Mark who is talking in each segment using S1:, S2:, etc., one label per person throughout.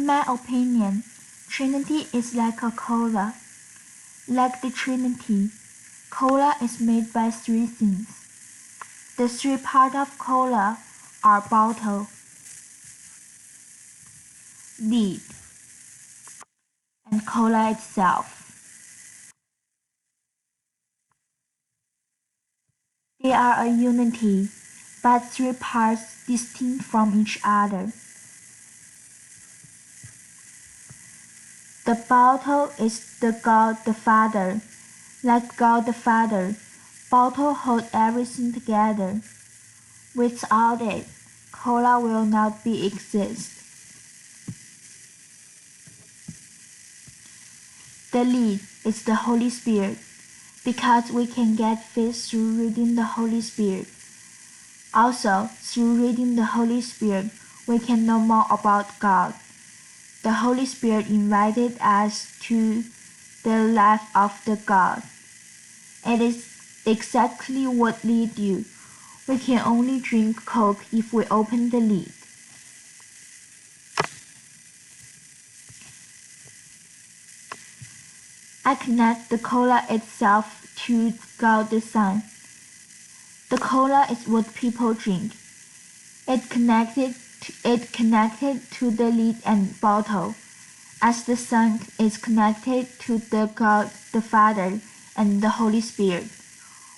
S1: In my opinion, Trinity is like a cola. Like the Trinity, cola is made by three things. The three parts of cola are bottle, lid, and cola itself. They are a unity, but three parts distinct from each other. The bottle is the God the Father. Like God the Father, bottle holds everything together. Without it, cola will not be exist. The lid is the Holy Spirit, because we can get faith through reading the Holy Spirit. Also, through reading the Holy Spirit, we can know more about God. The Holy Spirit invited us to the life of the God. It is exactly what lid do. We can only drink Coke if we open the lid. I connect the cola itself to God the Son. The cola is what people drink. It connected to the lid and bottle, as the Son is connected to the God the Father and the Holy Spirit.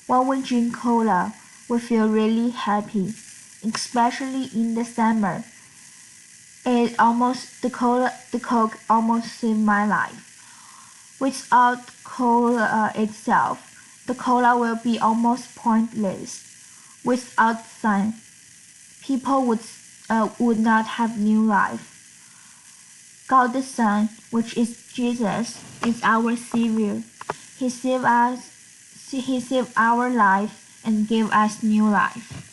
S1: When we drink cola, we feel really happy, especially in the summer. The Coke almost saved my life. Without cola itself, the cola will be almost pointless. Without sun, people would not have new life. God the Son, which is Jesus, is our Savior. He saved our life and gave us new life.